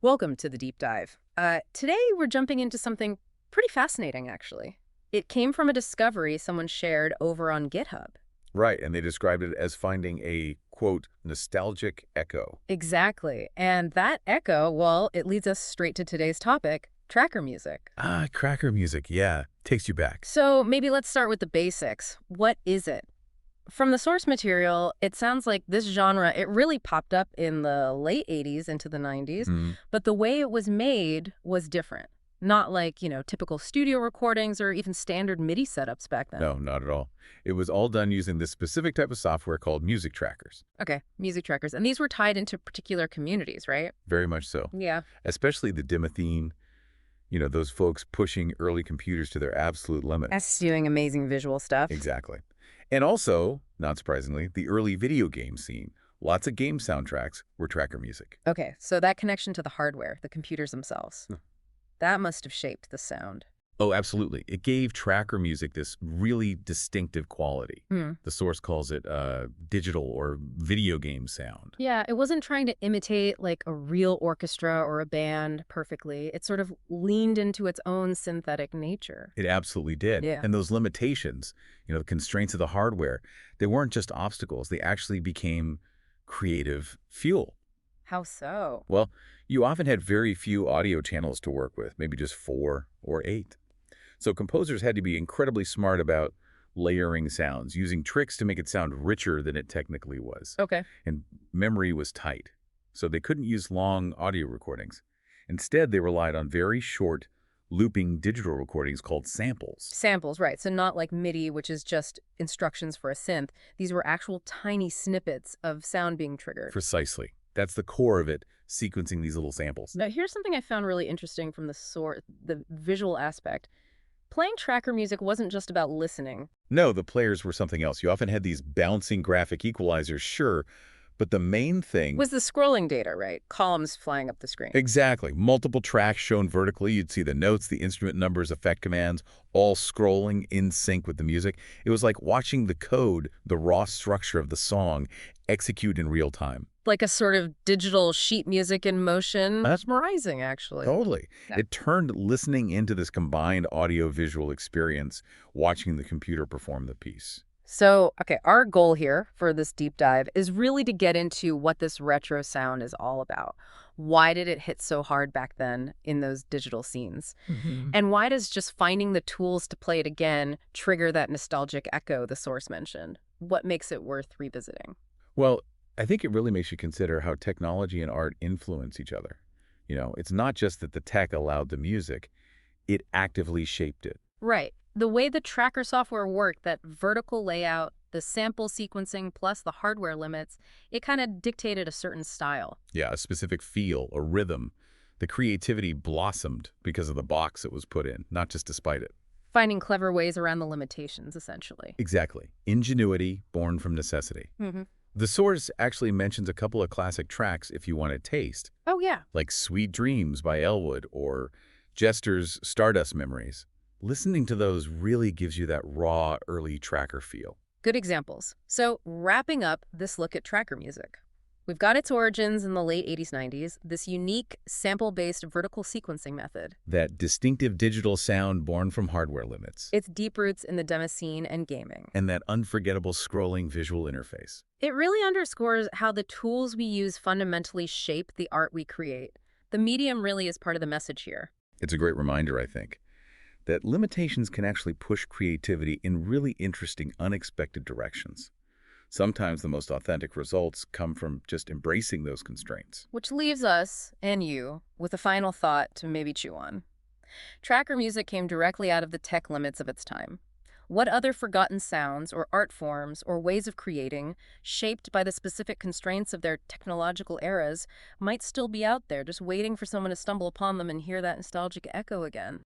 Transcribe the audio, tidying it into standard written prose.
Welcome to the deep dive. Today we're jumping into something pretty fascinating, actually. It came from a discovery someone shared over on GitHub. Right, and they described it as finding a, quote, nostalgic echo. Exactly. And that echo, well, it leads us straight to today's topic, tracker music. Ah, cracker music, yeah, takes you back. So maybe let's start with the basics. What is it? From the source material, it sounds like this genre, it really popped up in the late 80s into the 90s, Hmm. but the way it was made was different. Not like, typical studio recordings or even standard MIDI setups back then. No, not at all. It was all done using this specific type of software called music trackers. Okay, music trackers. And these were tied into particular communities, right? Very much so. Yeah. Especially the demoscene, those folks pushing early computers to their absolute limit. That's doing amazing visual stuff. Exactly. And also, not surprisingly, the early video game scene. Lots of game soundtracks were tracker music. Okay, so that connection to the hardware, the computers themselves, Hmm. that must have shaped the sound. Oh, absolutely. It gave tracker music this really distinctive quality. Hmm. The source calls it digital or video game sound. Yeah, it wasn't trying to imitate like a real orchestra or a band perfectly. It sort of leaned into its own synthetic nature. It absolutely did. Yeah. And those limitations, the constraints of the hardware, they weren't just obstacles. They actually became creative fuel. How so? Well, you often had very few audio channels to work with, maybe just 4 or 8. So composers had to be incredibly smart about layering sounds, using tricks to make it sound richer than it technically was. Okay. And memory was tight, so they couldn't use long audio recordings. Instead, they relied on very short, looping digital recordings called samples. Samples, right. So not like MIDI, which is just instructions for a synth. These were actual tiny snippets of sound being triggered. Precisely. That's the core of it, sequencing these little samples. Now, here's something I found really interesting from the visual aspect. Playing tracker music wasn't just about listening. No, the players were something else. You often had these bouncing graphic equalizers, sure, but the main thing... Was the scrolling data, right? Columns flying up the screen. Exactly. Multiple tracks shown vertically. You'd see the notes, the instrument numbers, effect commands, all scrolling in sync with the music. It was like watching the code, the raw structure of the song, execute in real time. Like a sort of digital sheet music in motion. Mesmerizing, actually. Totally. Yeah. It turned listening into this combined audio-visual experience, watching the computer perform the piece. So, okay, our goal here for this deep dive is really to get into what this retro sound is all about. Why did it hit so hard back then in those digital scenes? And why does just finding the tools to play it again trigger that nostalgic echo the source mentioned? What makes it worth revisiting? Well, I think it really makes you consider how technology and art influence each other. It's not just that the tech allowed the music, it actively shaped it. Right. The way the tracker software worked, that vertical layout, the sample sequencing plus the hardware limits, it kind of dictated a certain style. Yeah, a specific feel, a rhythm. The creativity blossomed because of the box it was put in, not just despite it. Finding clever ways around the limitations, essentially. Exactly. Ingenuity born from necessity. Hmm. The source actually mentions a couple of classic tracks if you want to taste, Oh, yeah. like Sweet Dreams by Elwood or Jester's Stardust Memories. Listening to those really gives you that raw, early tracker feel. Good examples. So, wrapping up this look at tracker music. We've got its origins in the late 80s, 90s, this unique sample-based vertical sequencing method. That distinctive digital sound born from hardware limits. Its deep roots in the demoscene and gaming. And that unforgettable scrolling visual interface. It really underscores how the tools we use fundamentally shape the art we create. The medium really is part of the message here. It's a great reminder, I think, that limitations can actually push creativity in really interesting, unexpected directions. Sometimes the most authentic results come from just embracing those constraints. Which leaves us, and you, with a final thought to maybe chew on. Tracker music came directly out of the tech limits of its time. What other forgotten sounds or art forms or ways of creating, shaped by the specific constraints of their technological eras, might still be out there just waiting for someone to stumble upon them and hear that nostalgic echo again?